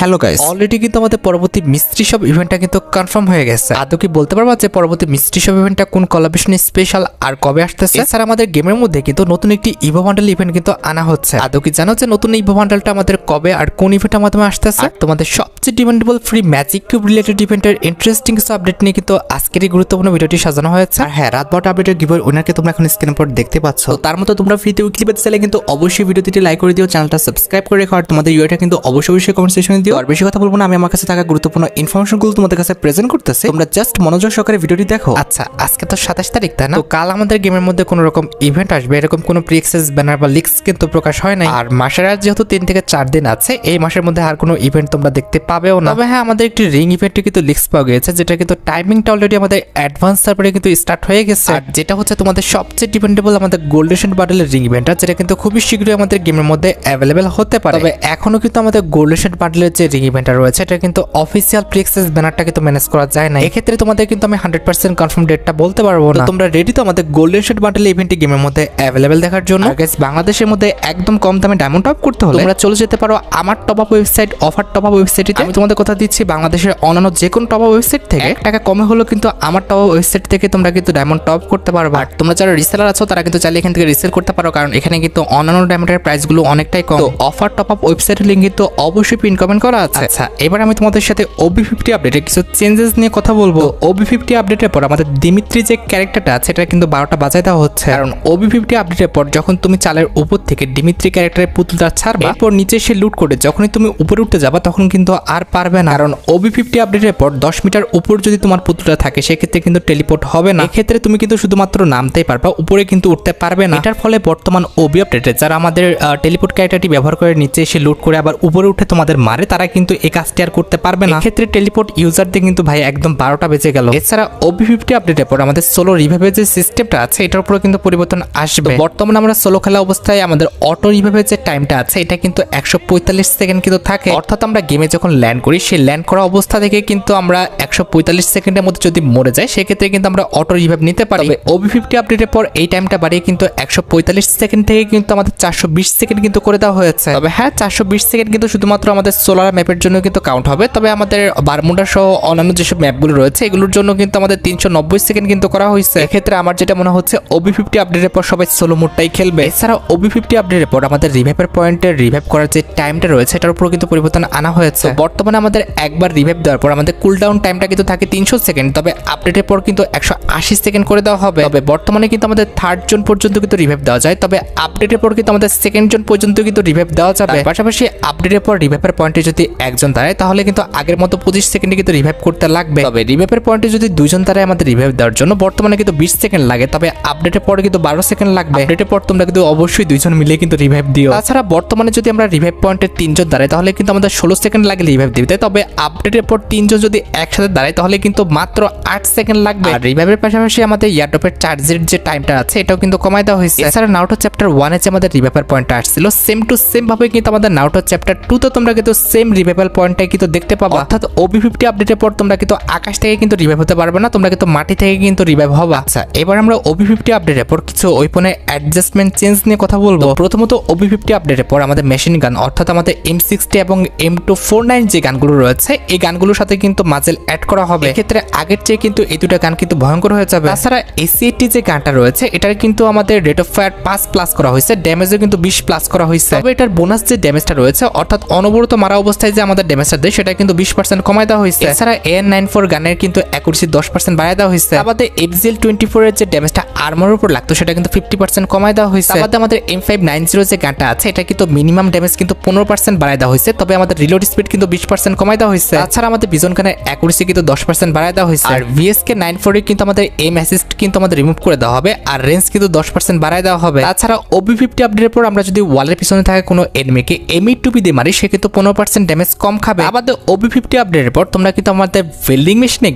Hello guys, already কিন্তু আমাদের পরবর্তী মিস্ট্রি শপ ইভেন্টটা কিন্তু কনফার্ম হয়ে গেছে। আদৌ কি বলতে পারবা যে পরবর্তী মিস্ট্রি শপ ইভেন্টটা কোন কোলাবরেশন স্পেশাল আর কবে আসতেছে? এছাড়া আমাদের গেমের মধ্যে কিন্তু নতুন একটি ইভো বান্ডেল ইভেন্ট কিন্তু আনা হচ্ছে। আদৌ কি জানো যে নতুন ইভো বান্ডেলটা আমাদের কবে আর কোন ইভেন্টের মাধ্যমে আসতেছে? তোমাদের সবচেয়ে demandable free magic cube related ইভেন্টের ইন্টারেস্টিং কিছু আপডেট নিয়ে কিন্তু আজকের এই গুরুত্বপূর্ণ ভিডিওটি সাজানো হয়েছে। আর হ্যাঁ, রাত 12টা আপডেটের গিভের উইনারকে তোমরা এখন স্ক্রিনের উপর দেখতে পাচ্ছ। তো তার মতো তোমরা ফ্রিতে উইকলি পেতে চাইলে কিন্তু অবশ্যই ভিডিওটিতে লাইক করে দিও, চ্যানেলটা সাবস্ক্রাইব করে রেখো, আর তোমাদের ইউআইটা কিন্তু অবশ্যই কমেন্ট সেকশনে দিও। আর বেশি কথা বলবো না, আমি আমার কাছে থাকা গুরুত্বপূর্ণ ইনফরমেশনগুলো তোমাদের কাছে প্রেজেন্ট করতেছি, তোমরা জাস্ট মনোযোগ সহকারে ভিডিওটি দেখো। আচ্ছা, আজকে তো 27 তারিখ, তাই না? তো কাল আমাদের গেমের মধ্যে কোনো রকম ইভেন্ট আসবে, এরকম কোনো প্রি অ্যাক্সেস ব্যানার বা লিক্স কিন্তু প্রকাশ হয় নাই। আর মাসের আর যেহেতু 3 থেকে 4 দিন আছে, এই মাসের মধ্যে আর কোনো ইভেন্ট তোমরা দেখতে পাবেও না। তবে হ্যাঁ, আমাদের একটি রিং ইভেন্টে কিন্তু লিক্স পাওয়া গেছে, যেটা কিন্তু টাইমিংটা অলরেডি আমাদের অ্যাডভান্স সার্ভারে কিন্তু স্টার্ট হয়ে গেছে। আর যেটা হচ্ছে তোমাদের সবচেয়ে ডিপেন্ডেবল আমাদের গোল্ডেশন বান্ডেলের রিং ইভেন্টটা, যেটা কিন্তু খুবই শীঘ্রই আমাদের গেমের মধ্যে অ্যাভেলেবেল হতে পারে। তবে এখনো কিন্তু আমাদের গোল্ডেশন বান্ডেলের যে রিং ইভেন্টটা রয়েছে, এটা কিন্তু অফিসিয়াল প্রি অ্যাক্সেস ব্যানারটা কিন্তু ম্যানেজ করা যায় না। এক্ষেত্রে তোমাদের কিন্তু আমি 100% কনফার্ম ডেটটা বলতে পারবো না। তোমরা রেডি তো আমাদের গোল্ডেশন বান্ডেল ইভেন্টটি গেমের মধ্যে অ্যাভেলেবেল দেখার জন্য? গাইস, বাংলাদেশের মধ্যে একদম কম দামে ডায়মন্ড টপ করতে হলে তোমরা চলে যেতে পারো আমার top up website offer top up ওয়েবসাইটে। আমি তোমাদের কথা দিচ্ছি, বাংলাদেশের অন্যান্য যে কোনো টপ আপ ওয়েবসাইট থেকে 1 টাকা কমে হলো কিন্তু আমার টপ আপ ওয়েবসাইট থেকে তোমরা কিন্তু ডায়মন্ড টপ করতে পারবে। আর তোমরা যারা রিসেলার আছো তারা কিন্তু চাইলে এখান থেকে রিসেল করতে পারো, কারণ এখানে কিন্তু অন্যান্য ডায়মন্ডের প্রাইসগুলো অনেকটাই কম। তো অফার টপ আপ ওয়েবসাইটের লিংক কিন্তু অবশ্যই পিন কমেন্ট করা আছে। আচ্ছা, এবার আমি তোমাদের সাথে OB50 আপডেটে কিছু চেঞ্জেস নিয়ে কথা বলবো। OB50 আপডেটের পর আমাদের দিমিত্রি যে ক্যারেক্টারটা আছে, এটা কিন্তু 12টা বাজায় দেওয়া হচ্ছে। কারণ OB50 আপডেটের পর যখন তুমি চালের উপর থেকে দিমিত্রি ক্যারেক্টারের পুতুলটা ছাড়বা, এরপর নিচে এসে লুট করে যখনই তুমি উপরে উঠতে যাবা, তখন কিন্তু আর পারবে না। কারণ OB50 আপডেটের পর 10 মিটার উপর যদি তোমার পুতুলটা থাকে, সেক্ষেত্রে কিন্তু টেলিপোর্ট হবে না। এক্ষেত্রে তুমি কিন্তু শুধুমাত্র নামতেই পারবা, উপরে কিন্তু উঠতে পারবে না। এটার ফলে বর্তমান OB আপডেটে যারা আমাদের টেলিপোর্ট ক্যারেক্টারটি ব্যবহার করে নিচে এসে লুট করে আবার উপরে উঠে তোমাদের মারে, তারা কিন্তু এই কাজটি আর করতে পারবে না। এক্ষেত্রে টেলিপোর্ট ইউজারদের কিন্তু ভাই একদম 12টা বেজে গেল। এছাড়া OB50 আপডেটের পর আমাদের সোলো রিভাইভের যে সিস্টেমটা আছে, এটার উপরে কিন্তু পরিবর্তন আসবে। বর্তমানে আমরা সোলো খেলা অবস্থায় আমাদের অটো রিভাইভের যে টাইমটা আছে, এটা কিন্তু 145 সেকেন্ড কিন্তু থাকে। অর্থাৎ আমরা গেমে যখন ল্যান্ড করি, সেই ল্যান্ড করা অবস্থা থেকে কিন্তু আমরা 145 সেকেন্ডের মধ্যে যদি মরে যাই, সেক্ষেত্রে কিন্তু আমরা অটো রিভাইভ নিতে পারি। OB50 আপডেটের পর এই টাইমটা বাড়িয়ে কিন্তু 145 সেকেন্ড থেকে কিন্তু আমাদের 420 সেকেন্ড কিন্তু করে দেওয়া হয়েছে। তবে হ্যাঁ, 420 সেকেন্ড কিন্তু শুধুমাত্র আমাদের সোলার ম্যাপের জন্য কিন্তু কাউন্ট হবে। তবে আমাদের বারমুডা সহ অন্যান্য যেসব ম্যাপগুলো রয়েছে, এগুলোর জন্য কিন্তু আমাদের 390 সেকেন্ড কিন্তু করা হয়েছে। এক্ষেত্রে আমার যেটা মনে হচ্ছে, OB50 আপডেটের পর সবাই সোলো মোডটাই খেলবে। এছাড়া OB50 আপডেটের পর আমাদের রিভাইভের পয়েন্টে রিভাইভ করার যে টাইমটা রয়েছে, এটার উপর কিন্তু পরিবর্তন আনা হয়েছে। বর্তমানে আমাদের একবার রিভাইভ দেওয়ার পর আমাদের কুলডাউন টাইমটা কিন্তু থাকে 300 সেকেন্ড, তবে আপডেটের পর কিন্তু 180 সেকেন্ড করে দেওয়া হবে। তবে বর্তমানে কিন্তু আমাদের 3rd জন পর্যন্ত কিন্তু রিভাইভ দেওয়া যায়, তবে আপডেটের পর কিন্তু আমাদের 2nd জন পর্যন্ত কিন্তু রিভাইভ দেওয়া যাবে। পাশাপাশি আপডেটের পর রিভাইভের পয়েন্টে যদি একজন দাঁড়ায়, তাহলে কিন্তু আগের মতো 25 সেকেন্ডে কিন্তু রিভাইভ করতে লাগবে। তবে রিভাইভের পয়েন্টে যদি 2 জন দাঁড়ায় আমাদের রিভাইভ দেওয়ার জন্য, বর্তমানে কিন্তু 20 সেকেন্ড লাগে, তবে আপডেটের পরে কিন্তু 12 সেকেন্ড লাগবে। আপডেটের পর তোমরা কিন্তু অবশ্যই 2 জন মিলে কিন্তু রিভাইভ দিও। তাছাড়া বর্তমানে যদি আমরা রিভাইভ পয়েন্টে 3 জন দাঁড়াই, তাহলে কিন্তু আমাদের 16 সেকেন্ড লাগে রিভাইভ দিতে। তবে আপডেটের পর 3 জন যদি একসাথে দাঁড়ায়, তাহলে কিন্তু মাত্র 8 সেকেন্ড লাগবে। আর রিভাইভের পাশাপাশি আমাদের ইয়ারড্রপের চার্জের যে টাইমটা আছে, এটাও কিন্তু কমায় দেওয়া হয়েছে। এছাড়া নারুটো চ্যাপ্টার 1 এ যে আমাদের রিভাইভাল পয়েন্টটা আসছিল, সেম টু সেম ভাবে কিন্তু আমাদের নারুটো চ্যাপ্টার 2 তে তোমরা কিন্তু সেম রিভাইভাল পয়েন্টটাই কিন্তু দেখতে পাবা। অর্থাৎ OB50 আপডেটের পর তোমরা কিন্তু আকাশ থেকে কিন্তু রিভাইভ হতে পারবে না, তোমরা কিন্তু মাটি থেকে কিন্তু রিভাইভ হবে। আচ্ছা, এবার আমরা OB50 আপডেটের পর কিছু ওয়েপনের অ্যাডজাস্টমেন্ট চেঞ্জ নিয়ে কথা বলবো। প্রথমত OB50 আপডেটের পর আমাদের মেশিন গান, অর্থাৎ আমাদের M60 এবং M249 যে গানগুলো রয়েছে, এই গানগুলোর সাথে কিন্তু মাজেল অ্যাড করা হবে। এক্ষেত্রে আগের চেয়ে কিন্তু এই দুটো গান কিন্তু ভয়ঙ্কর হয়ে যাবে। তাছাড়া AC80 যে গানটা রয়েছে, এটার কিন্তু আমাদের রেট অফ ফায়ার 5 প্লাস করা হয়েছে, ড্যামেজও কিন্তু 20 প্লাস করা হয়েছে। তবে এটার বোনাস যে ড্যামেজটা রয়েছে, অর্থাৎ অনবরত মারা অবস্থায় যে আমাদের ড্যামেজটা দেয়, সেটা কিন্তু 20% কমায় দেওয়া হয়েছে। এছাড়া AN94 গানের কিন্তু অ্যাকুরেসি 10% বাড়ায় দেওয়া হয়েছে। আমাদের FZL24 এর যে ড্যামেজটা আর্মারের উপর লাগতো, সেটা কিন্তু 50% কমায় দেওয়া হয়েছে। আমাদের M590 যে গানটা আছে, এটা কিন্তু মিনিমাম ড্যামেজ কিন্তু 15% বাড়ায় দেওয়া হয়েছে, তবে আমাদের রিলোড স্পিড কিন্তু 20% কমায় দেওয়া হয়েছে। তাছাড়া আমাদের বিজন গানের অ্যাকুরেসি কিন্তু 10% বাড়ায় দেওয়া হয়েছে। আর VSK94 এর কিন্তু আমাদের এম অ্যাসিস্ট কিন্তু আমাদের রিমুভ করে দেওয়া হবে, আর রেঞ্জ কিন্তু 10% বাড়ায় দেওয়া হবে। তাছাড়া OB50 আপডেটের পর আমরা যদি ওয়ালের পিছনে থাকা কোনো এনিমিকে M8 দিয়ে মারি, সে কিন্তু 15% ড্যামেজ কম খাবে। আমাদের OB50 আপডেটের পর তোমরা কিন্তু আমাদের ওয়েল্ডিং মেশিনে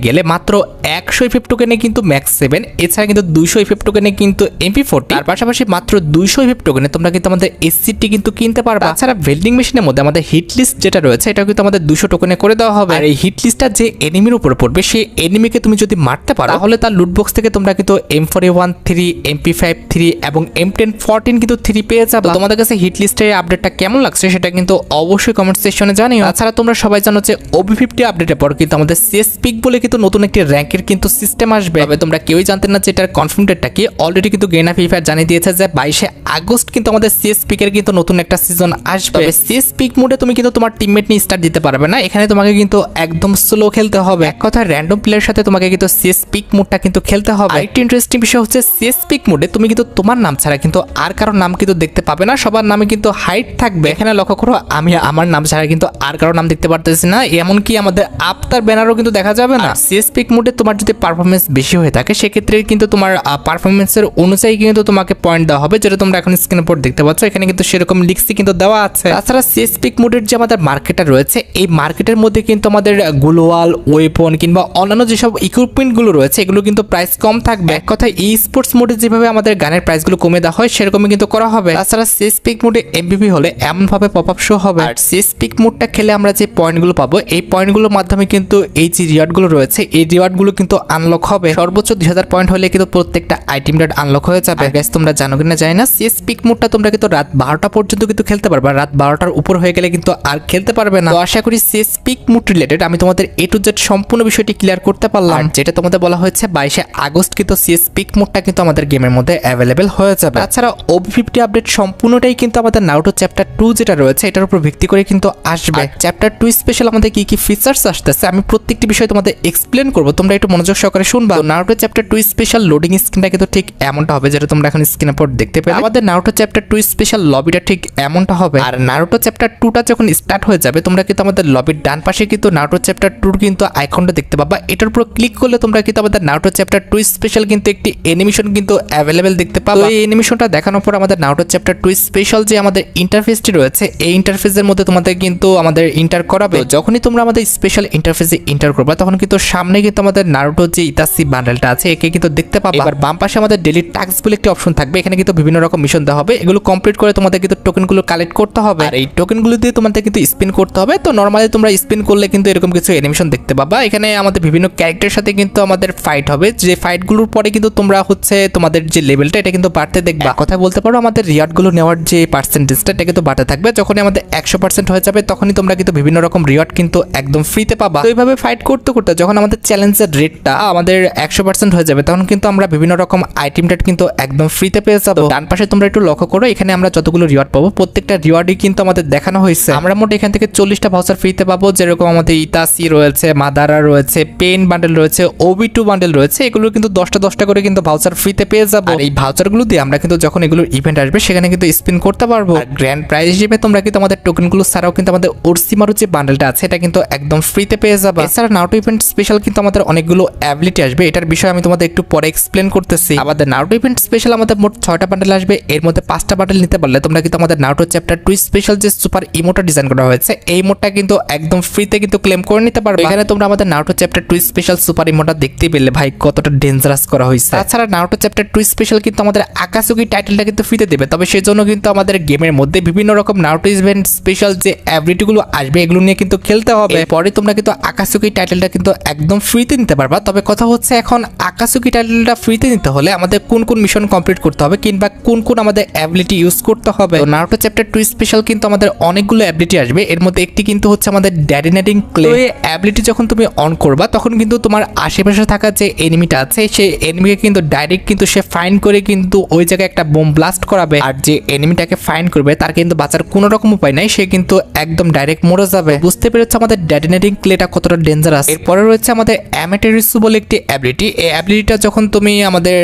গেলে মাত্র 100 ইফেক্ট টোকেনে কিন্তু ম্যাক্স 7, এছাড়া কিন্তু 200 ইফেক্ট টোকেনে কিন্তু MP40, তার পাশাপাশি মাত্র 200 ইফেক্ট টোকেনে তোমরা কিন্তু আমাদের SCT কিন্তু কিনতে পারবা। তাছাড়া ওয়েল্ডিং মেশিনের মধ্যে আমাদের হিট লিস্ট যেটা রয়েছে, এটা কিন্তু আমাদের 200 টোকেনে করে দেওয়া হবে। আর এই হিট লিস্টটা যে এনিমির উপর পড়বে, সেই এনিমিকে তুমি যদি মারতে পারো, তাহলে তার লুট বক্স থেকে তোমরা কিন্তু M4A13, MP53 এবং M1014 কিন্তু 3 পেয়ে যাবে। তোমাদের কাছে হিট লিস্টের আপডেটটা কেমন লাগছে, সেটা কিন্তু অবশ্যই কমেন্ট সেকশনে জানিও। তাছাড়া তোমরা সবাই জানো যে OB50 আপডেটের পর কিন্তু আমাদের CS পিক বলে কিন্তু নতুন একটি র্যাঙ্কের কিন্তু সিস্টেম আসবে। তবে তোমরা কেউই জানতে না যে এটার কনফার্ম ডেটটা কি। অলরেডি কিন্তু গেম ফ্রি ফায়ার জানিয়ে দিয়েছে যে 22 আগস্ট কিন্তু আমাদের CS পিকের কিন্তু নতুন একটা সিজন আসবে। তবে CS পিক মোডে তুমি কিন্তু তোমার টিমমেট নিয়ে স্টার্ট দিতে পারবে না, এখানে তোমাকে কিন্তু একদম স্লো খেলতে হবে। এক কথা র্যান্ডম প্লেয়ারের সাথে তোমাকে কিন্তু CS পিক মোডটা কিন্তু খেলতে হবে। আরেকটি ইন্টারেস্টিং বিষয় হচ্ছে CS পিক মোডে তুমি কিন্তু তোমার নাম ছাড়া কিন্তু আর কারোর নাম কিন্তু দেখতে পাবে না, সবার নামে কিন্তু হাইট থাকবে। এখানে লক্ষ্য করো আমি আমার নাম ছাড়া কিন্তু আর কারোর নাম দেখতে পারতেছি না, এমনকি আমাদের আফতার ব্যানারও কিন্তু দেখা যাবে না। CS পিক মোডে তোমার যদি পারফরমেন্স বেশি হয়ে থাকে সেক্ষেত্রে কিন্তু তোমার পারফরমেন্সের অনুযায়ী কিন্তু তোমাকে পয়েন্ট দেওয়া হবে, যেটা তোমরা এখন স্ক্রিনের উপর দেখতে পাচ্ছ। এখানে কিন্তু সেরকম লিক্সই কিন্তু দেওয়া আছে। তাছাড়া CS পিক মোডের যে আমাদের মার্কেটটা রয়েছে এই মার্কেটের মধ্যে কিন্তু আমাদের গ্লোয়াল ওয়েপন কিংবা অন্যান্য যেসব ইকুইপমেন্ট গুলো রয়েছে এগুলো কিন্তু প্রাইস কম থাকবে। এক কথায় ই স্পোর্টস মোডে যেভাবে আমাদের গানের প্রাইসগুলো কমে দেওয়া হয় সেরকমই কিন্তু করা হবে। তাছাড়া CS পিক মোডে MVP হলে এমন ভাবে পপ আপ শো হবে। আর CS পিক মোডটা খেলে আমরা যে পয়েন্টগুলো পাবো এই পয়েন্টগুলোর মাধ্যমে কিন্তু এই যে রিওয়ার্ডগুলো রয়েছে এই রিওয়ার্ডগুলো কিন্তু আনলক হবে। সর্বোচ্চ 2000 পয়েন্ট হলে কিন্তু প্রত্যেকটা আইটেম রেট আনলক হয়ে যাবে। গাইস তোমরা জানো কিনা জানি না, CS পিক মোডটা তোমরা কিন্তু রাত 12টা পর্যন্ত কিন্তু খেলতে পারবে, রাত 12টার উপর হয়ে গেলে কিন্তু আর খেলতে পারবে না। তো আশা করি CS পিক মোড রিলেটেড আমি তোমাদের A to Z সম্পূর্ণ বিষয়টি ক্লিয়ার করতে পারলাম। যেটা তোমাদের বলা হয়েছে 22 আগস্ট কিন্তু CS পিক মোডটা কিন্তু আমাদের গেমের মধ্যে অ্যাভেলেবেল হয়ে যাবে। তাছাড়া OB50 আপডেট সম্পূর্ণটাই কিন্তু আমাদের নারুটো চ্যাপ্টার 2 যেটা রয়েছে এটার উপর ভিত্তি করে কিন্তু আসবে। চ্যাপ্টার 2 স্পেশাল আমাদের কি কি ফিচার্স আসতেছে আমি প্রত্যেকটি বিষয় তোমাদের এক্সপ্লেন করব, তোমরা একটু মনোযোগ সহকারে শুনবা। নারুটো চ্যাপ্টার 2 স্পেশাল লোডিং স্ক্রিনটা কিন্তু ঠিক এমনটা হবে যেটা তোমরা এখন স্ক্রিনের উপর দেখতে পেলে। আমাদের নারুটো চ্যাপ্টার 2 স্পেশাল লবিটা ঠিক এমনটা হবে। আর নারুটো চ্যাপ্টার 2টা যখন স্টার্ট হয়ে যাবে তোমরা কিন্তু আমাদের লবির ডান পাশে কিন্তু নারুটো চ্যাপ্টার 2 কিন্তু আইকনটা দেখতে পাবা। এটার উপর ক্লিক করলে তোমরা কিন্তু আমাদের নারুটো চ্যাপ্টার 2 স্পেশাল কিন্তু একটি অ্যানিমেশন কিন্তু অ্যাভেলেবেল দেখতে পাবা। এই অ্যানিমেশনটা দেখানোর পর আমাদের নারুটো চ্যাপ্টার 2 স্পেশাল যে আমাদের ইন্টারফেসটি রয়েছে এই ইন্টারফেসের মধ্যে তোমাদের কিন্তু আমাদের ইন্টার করাবে। যখনই তোমরা আমাদের স্পেশাল ইন্টারফেসে ইন্টার করবে তখন কিন্তু সামনে কিন্তু আমাদের নারুটো যে ইতাসি বান্ডেলটা আছে একে কিন্তু দেখতে পাবা। এবার বাম পাশে আমাদের ডেইলি টাস্ক বলে একটি অপশন থাকবে, এখানে কিন্তু বিভিন্ন রকম মিশন দেওয়া হবে, এগুলো কমপ্লিট করে তোমাদের কিন্তু টোকেনগুলো কালেক্ট করতে হবে। আর এই টোকেনগুলো দিয়ে তোমাদের কিন্তু স্পিন করতে হবে। তো নরমালি তোমরা স্পিন করলে কিন্তু এরকম কিছু অ্যানিমেশন দেখতে পাবা। এখানে আমাদের বিভিন্ন ক্যারেক্টারের সাথে কিন্তু আমাদের ফাইট হবে, যে ফাইটগুলোর পরে কিন্তু তোমরা হচ্ছে তোমাদের যে লেভেলটা এটা কিন্তু বাড়তে দেখবা। কথা বলতে পারো আমাদের রিওয়ার্ডগুলো নেওয়ার যে পার্সেন্টেজটা এটা কিন্তু বাড়তে থাকবে। যখনই আমাদের 100% হয়ে যাবে তখনই তোমরা কিন্তু বিভিন্ন রকম রিওয়ার্ড কিন্তু একদম ফ্রিতে পাবা। তো এইভাবে ফাইট করতে করতে যখন আমাদের চ্যালেঞ্জের রেটটা আমাদের 100% হয়ে যাবে তখন কিন্তু আমরা বিভিন্ন রকম আইটেম রেট কিন্তু একদম ফ্রিতে পেয়ে যাবো। ডান পাশে তোমরা একটু লক্ষ্য করো, এখানে আমরা যতগুলো রিওয়ার্ড পাবো প্রত্যেকটা রিওয়ার্ডই কিন্তু আমাদের দেখানো হয়েছে। আমরা মোট এখান থেকে 40টা ভাউচার ফ্রিতে পাবো, যেরকম আমাদের ইতাসি রয়েছে, মাদারা রয়েছে, পেন বান্ডেল রয়েছে, OB2 বান্ডেল রয়েছে, এগুলো কিন্তু 10টা করে কিন্তু ভাউচার ফ্রিতে পেয়ে যাবো। আর এই ভাউচারগুলো দিয়ে আমরা কিন্তু যখন এগুলোর ইভেন্ট আসবে সেখানে কিন্তু স্পিন করতে পারবো। আর গ্র্যান্ড প্রাইজ হিসেবে তোমরা কিন্তু আমাদের টোকেনগুলো ছাড়াও কিন্তু আমাদের ওরসিমারু যে বান্ডেলটা আছে এটা কিন্তু একদম ফ্রিতে পেয়ে যাবে। এছাড়া নারুটো ইভেন্ট স্পেশাল কিন্তু আমাদের অনেকগুলো অ্যাবিলিটি আসবে, এটার বিষয়ে আমি তোমাদের একটু পরে এক্সপ্লেন করতেছি। আমাদের নারুটো ইভেন্ট স্পেশাল আমাদের মোট 6টা বান্ডেল আসবে, এর মধ্যে 5টা বান্ডেল নিতে পারলে তোমরা কিন্তু আমাদের নারুটো চ্যাপ্টার 2 স্পেশাল যে সুপার ইমোটা ডিজাইন করা হয়েছে এই ইমোটটা কিন্তু একদম ফ্রিতে কিন্তু ক্লেম করে নিতে পারবে। এখানে তোমরা আমাদের নারুটো চ্যাপ্টার 2 স্পেশাল সুপার ইমোটা দেখতে পেলে ভাই কতটা ডেঞ্জারাস করা হয়েছে। তাছাড়া নারুটো চ্যাপ্টার 2 স্পেশাল কিন্তু আমাদের আকাসুকি টাইটেলটা কিন্তু ফ্রিতে দেবে, তবে সেজন্য কিন্তু আমাদের গেমের মধ্যে বিভিন্ন রকম নারুটো ইভেন্ট স্পেশাল যে অ্যাবিলিটি গুলো আসবে এগুলো নিয়ে কিন্তু খেলতে হবে। পরে তোমরা কিন্তু আকাসুকি টাইটেলটা কিন্তু একদম ফ্রিতে নিতে পারবা। তবে কথা হচ্ছে এখন আকাসুকি টাইটেলটা ফ্রিতে নিতে হলে আমাদের কোন কোন মিশন কমপ্লিট করতে হবে কিংবা কোন কোন আমাদের অ্যাবিলিটি ইউজ করতে হবে। নারুটো চ্যাপ্টার 2 স্পেশাল কিন্তু আমাদের অনেকগুলো অ্যাবিলিটি আসবে, এর মধ্যে একটি কিন্তু হচ্ছে আমাদের ড্যাডিনেটিং ক্লে। এই অ্যাবিলিটি যখন তুমি অন করবা তখন কিন্তু তোমার আশেপাশে থাকা যে এনিমিটা আছে সেই এনিমিকে কিন্তু ডাইরেক্ট কিন্তু সে ফাইন করে কিন্তু ওই জায়গায় একটা বোম ব্লাস্ট করাবে। আর যে এনিমিটাকে ফাইন করবে তার কিন্তু বাঁচার কোনো রকম উপায় নাই, সে কিন্তু একদম ডাইরেক্ট মরে যাবে। বুঝতে পেরেছো আমাদের ড্যাডিনেটিং ক্লেটা কতটা ডেঞ্জারাস। এরপরে রয়েছে আমাদের অ্যামেটেরিসু বলে একটি অ্যাবিলিটি, এই অ্যাবিলিটিটা যখন তুমি আমাদের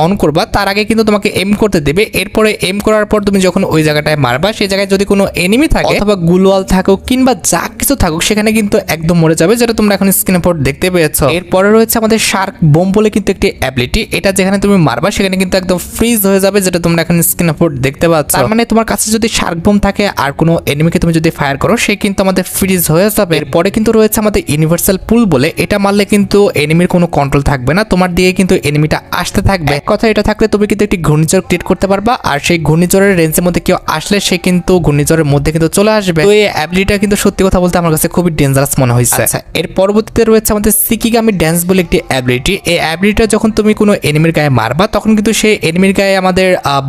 অন করবা তার আগে কিন্তু তোমাকে এম করতে দেবে। এরপরে এম করার পর তুমি যখন ওই জায়গাটায় মারবা সেই জায়গায় যদি কোনো এনিমি থাকে অথবা গুলওয়াল থাকুক কিংবা যা কিছু থাকুক সেখানে কিন্তু একদম মরে যাবে, যেটা তোমরা এখন স্ক্রিনের উপর দেখতে পেয়েছো। এরপরে রয়েছে আমাদের শার্ক বোম বলে কিন্তু একটি অ্যাবিলিটি, এটা যেখানে তুমি মারবা সেখানে কিন্তু একদম ফ্রিজ হয়ে যাবে, যেটা তোমরা এখন স্ক্রিনের উপর দেখতে পাচ্ছ। তার মানে তোমার কাছে যদি শার্ক বোম থাকে আর কোনো এনিমিকে তুমি যদি ফায়ার করো সে কিন্তু আমাদের ফ্রিজ হয়ে যাবে। এরপরে কিন্তু রয়েছে আমাদের ইউনিভার্সাল পুল বলে, এটা মারলে কিন্তু এনিমির কোনো কন্ট্রোল থাকবে না, তোমার দিকে কিন্তু এনিমিটা আসতে থাকবে। এক কথা এটা থাকলে তুমি কিন্তু একটি ঘূর্ণিঝড় ক্রিয়েট করতে পারবা, আর সেই ঘূর্ণিঝড়ের রেঞ্জের মধ্যে কেউ আসলে সে কিন্তু ঘূর্ণিঝড়ের মধ্যে কিন্তু চলে আসবে। তো এই অ্যাবিলিটিটা কিন্তু সত্যি কথা বলতে বলতে আমার কাছে খুবই ডেঞ্জারাস মনে হয়েছে। আচ্ছা, এর পরবর্তীতে রয়েছে আমাদের সিকিগামি ড্যান্স বলে একটি অ্যাবিলিটি। এই অ্যাবিলিটিটা যখন তুমি কোনো এনিমির গায়ে মারবা তখন কিন্তু সেই এনিমির গায়ে আমাদের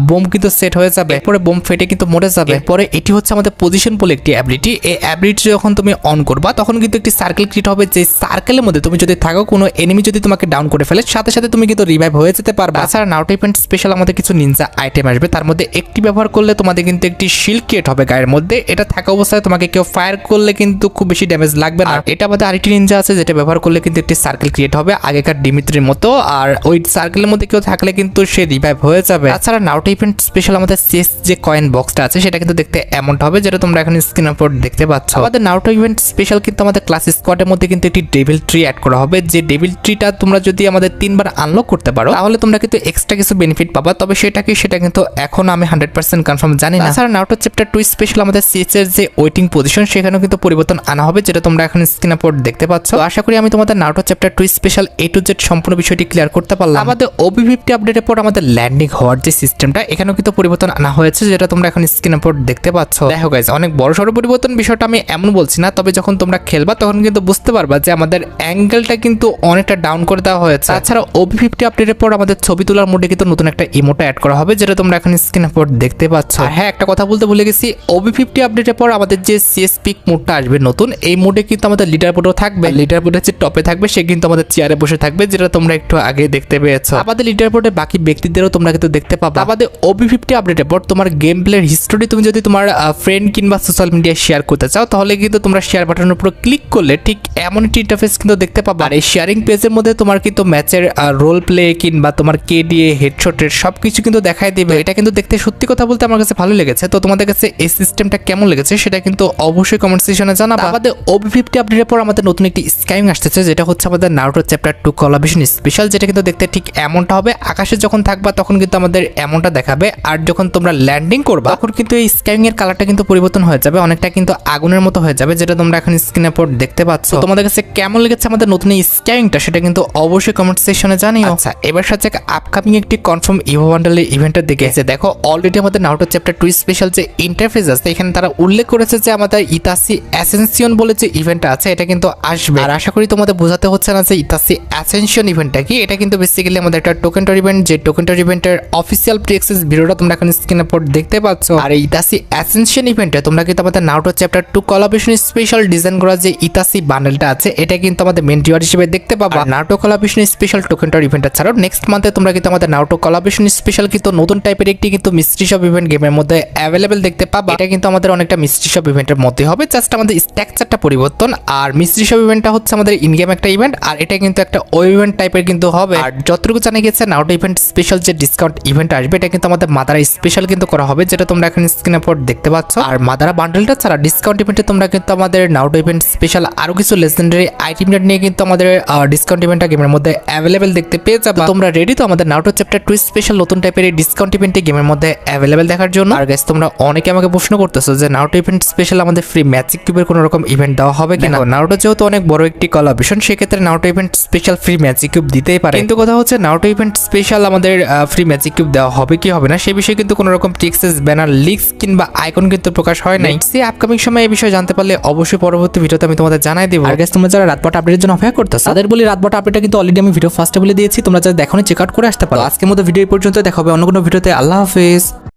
বোম কিন্তু সেট হয়ে যাবে, এরপরে বোম ফেটে কিন্তু মরে যাবে। এরপরে এটি হচ্ছে আমাদের পজিশন বলে একটি অ্যাবিলিটি। এই অ্যাবিলিটি যখন তুমি অন করবা তখন কিন্তু একটি সার্কেল ক্রিয়েট হবে, যে সার্কেলের মধ্যে তুমি যদি থাকো কোনো এনিমি যদি তোমাকে ডাউন করে ফেলে সাথে সাথে তুমি কিন্তু রিভাইভ হয়ে যেতে পারবে। তাছাড়া নারুটো ইভেন্ট স্পেশাল আমাদের কিছু নিনজা আইটেম আসবে, তার মধ্যে একটি ব্যবহার করলে তোমাদের কিন্তু একটি শিল্ড ক্রিয়েট হবে গায়ের মধ্যে। এটা থাকা অবস্থায় তোমাকে কেউ ফায়ার করলে কিন্তু খুব বেশি ড্যামেজ লাগবে না। এটা আমাদের আরেকটি নিনজা আছে যেটা ব্যবহার করলে কিন্তু একটি সার্কেল ক্রিয়েট হবে আগেকার ডিমিত্রির মতো, আর ওই সার্কেলের মধ্যে কেউ থাকলে কিন্তু সে রিভাইভ হয়ে যাবে। তাছাড়া নারুটো ইভেন্ট স্পেশাল আমাদের শেষ যে কয়েন বক্সটা আছে সেটা কিন্তু দেখতে এমনটা হবে যেটা তোমরা এখন স্ক্রিন উপর দেখতে পাচ্ছ। আমাদের নারুটো ইভেন্ট স্পেশাল কিন্তু আমাদের ক্লাস স্কোয়াডের মধ্যে কিন্তু একটি ডেভিল ট্রি অ্যাড করা হবে, যে ডেভিল ট্রিটা তোমরা যদি আমাদের 3বার আনলক করতে পারো তাহলে তোমরা কিন্তু এক্সট্রা কিছু বেনিফিট পাবা, তবে সেটা কিন্তু এখন আমি 100% কনফার্ম জানি না। তাছাড়া নারুটো চ্যাপ্টার 2 স্পেশাল আমাদের সিএস এর যে ওয়েটিং পজিশন সেখানেও কিন্তু পরিবর্তন আনা হবে, যেটা তোমরা এখন স্ক্রিন উপর দেখতে পাচ্ছ। আশা করি আমি তোমাদের Naruto chapter 2 special A to Z সম্পূর্ণ বিষয়টি ক্লিয়ার করতে পারলাম। আমাদের OB50 আপডেটের পর আমাদের ল্যান্ডিং হওয়ার যে সিস্টেমটা এখানেও কিন্তু পরিবর্তন আনা হয়েছে, যেটা তোমরা এখন স্ক্রিন উপর দেখতে পাচ্ছ। দেখো গাইস, অনেক বড় সড়ো পরিবর্তন, বিষয়টা আমি এমন বলছি না, তবে যখন তোমরা খেলবা তখন কিন্তু বুঝতে পারবা যে আমাদের অ্যাঙ্গেলটা কিন্তু অনেকটা ডাউন করে দেওয়া হয়েছে। তাছাড়া OB50 আপডেটের পর আমাদের ছবি তোলার মোডে কিন্তু নতুন একটা ইমোটা অ্যাড করা হবে, যেটা তোমরা এখন স্ক্রিন উপর দেখতে পাচ্ছ। হ্যাঁ, একটা কথা বলতে ভুলে গেছি, OB50 আপডেটের পর আমাদের যে সিএস পিক মোডটা আসবে নতুন, এই মোডে কিন্তু আমাদের লিডার বোর্ডও থাকবে। লিডার বোর্ডের যে টপে থাকবে সে কিন্তু আমাদের চেয়ারে বসে থাকবে, যেটা তোমরা একটু আগে দেখতে পেয়েছো। আমাদের লিডার বোর্ডে বাকি ব্যক্তিদেরও তোমরা কিন্তু দেখতে পাবা। আমাদের OB50 আপডেটের পর তোমার গেম প্লের হিস্টোরি তুমি যদি তোমার ফ্রেন্ড কিংবা সোশ্যাল মিডিয়ায় শেয়ার করতে চাও তাহলে কিন্তু তোমরা শেয়ার বাটনের উপর ক্লিক করলে ঠিক এমন একটি ইন্টারফেস কিন্তু দেখতে পাবা। আর এই শেয়ারিং পেজের মধ্যে তোমার কিন্তু ম্যাচের রোল প্লে কিংবা তোমার কেডিএ হেডশটের সবকিছু কিন্তু দেখাই দিবে। এটা কিন্তু দেখতে সত্যি কথা বলতে আমার কাছে ভালো লেগেছে। তো তোমাদের কাছে এই সিস্টেমটা কেমন লেগেছে সেটা কিন্তু অবশ্যই কমেন্ট সেকশনে জানাবা। আমাদের OB50 আপডেটের পর আমাদের নতুন একটি স্কাইং আসতেছে, যেটা হচ্ছে আমাদের নারুটো চ্যাপ্টার 2 কোলাবরেশন স্পেশাল, যেটা কিন্তু দেখতে ঠিক এমনটা হবে। আকাশে যখন থাকবা তখন কিন্তু আমাদের এমনটা দেখাবে, আর যখন তোমরা ল্যান্ডিং করবা তখন কিন্তু এই স্কাইং এর কালারটা কিন্তু পরিবর্তন হয়ে যাবে, অনেকটা কিন্তু আগুনের মতো হয়ে যাবে, যেটা তোমরা এখন স্ক্রিনের উপর দেখতে পাচ্ছ। তোমাদের কাছে কেমন লেগেছে আমাদের নতুন এই স্কাইংটা সেটা কিন্তু অবশ্যই কমেন্ট সেকশনে জানিও। আচ্ছা, এবার সাথে আপকামিং একটি কনফার্ম ইভো বান্ডেলের ইভেন্টের দিকে এসে দেখো অলরেডি আমাদের নারুটো চ্যাপ্টার 2 স্পেশাল যে ইন্টারফেস আছে এখানে তারা উল্লেখ করেছে যে আমাদের ইতাসি অ্যাসেনশন বলে যে ইভেন্টটা আছে এটা কিন্তু আসবে। আর আশা করি তোমাদের বোঝাতে হচ্ছে না যে ইতাসি অ্যাসেনশন ইভেন্টটা কি। এটা কিন্তু বেসিক্যালি আমাদের একটা টোকেনটার ইভেন্ট, যে টোকেনটার ইভেন্টের অফিসিয়াল প্রি অ্যাক্সেস ভিডিওটা তোমরা এখন স্ক্রিনের উপর দেখতে পাচ্ছ। আর এই ইতাসি অ্যাসেনশন ইভেন্টে তোমরা কিন্তু আমাদের Naruto chapter 2 collaboration special design করা যে ইতাসি বান্ডেলটা আছে এটা কিন্তু আমাদের মেন রিওয়ার্ড হিসেবে দেখতে পাবা। নারুটো কোলাবরেশন স্পেশাল টোকেনটার ইভেন্টটা ছাড়াও নেক্সট মান্থে তোমরা কিন্তু আমাদের নারুটো কোলাবরেশন স্পেশাল কিন্তু নতুন টাইপের একটি কিন্তু মিস্ট্রি শপ ইভেন্ট গেমের মধ্যে অ্যাভেলেবেল দেখতে পাবা। এটা কিন্তু আমাদের অনেকটা মিস্ট্রি শপ ইভেন্টের মধ্যে হবে, জাস্ট আমাদের স্ট্রাকচারটা পরিবর্তন। আর মিস্ট্রি শপ ইভেন্টটা হচ্ছে আমাদের ইন গেম একটা ইভেন্ট, আর এটা কিন্তু একটা ওয়েব ইভেন্ট টাইপের কিন্তু হবে। আর যতটুকু জানা গেছে নারুটো ইভেন্ট স্পেশাল যে ডিসকাউন্ট ইভেন্ট আসবে এটা কিন্তু আমাদের মাদারা স্পেশাল কিন্তু করা হবে, যেটা তোমরা এখন স্ক্রিনের উপর দেখতে পাচ্ছ। আর মাদারা বান্ডেলটা ছাড়া ডিসকাউন্ট ইভেন্টে তোমরা কিন্তু আমাদের নারুটো ইভেন্ট স্পেশাল আরো কিছু লেজেন্ডারি আইটেম নিয়ে কিন্তু আমাদের ডিসকাউন্ট ইভেন্টটা গেমের মধ্যে অ্যাভেলেবেল দেখতে পেয়ে যাবে। তোমরা রেডি তো আমাদের নারুটো চ্যাপ্টার 2 স্পেশাল নতুন টাইপের এই ডিসকাউন্ট ইভেন্টে গেমের মধ্যে অ্যাভেলেবেল দেখার জন্য? আর গাইস, তোমরা অনেকে আমাকে প্রশ্ন করতেছো যে নারুটো ইভেন্ট স্পেশাল আমাদের ফ্রি ম্যাজিক কিউবের কোনো রকম ইভেন্ট দেওয়া হবে কিনা। নারুটো যেহেতু অনেক বড় একটি কোলাবরেশন সেক্ষেত্রে Naruto event special free magic cube দিতেই পারে, কিন্তু কথা হচ্ছে নারুটো ইভেন্ট স্পেশাল আমাদের ফ্রি ম্যাজিক কিউব দেওয়া হবে কি হবে না সেই বিষয়ে কিন্তু কোনো রকম টেক্সট ব্যানার লিক্স কিংবা আইকন কিন্তু প্রকাশ হয় নাই। সে আপকামিং সময় এই বিষয়ে জানতে পারলে অবশ্যই পরবর্তী ভিডিওতে আমি তোমাদের জানাই দেব। আর গাইস, তোমরা যারা রাতবাট আপডেটের জন্য অপেক্ষা করতেছো তাদের বলি রাতবাট আপডেটটা কিন্তু অলরেডি আমি ভিডিও ফার্স্টে বলে দিয়েছি, তোমরা যারা দেখোনি চেক আউট করে আসতে পারো। আজকের মতো ভিডিও এই পর্যন্ত, দেখা হবে অন্য কোনো ভিডিওতে। আল্লাহ হাফেজ।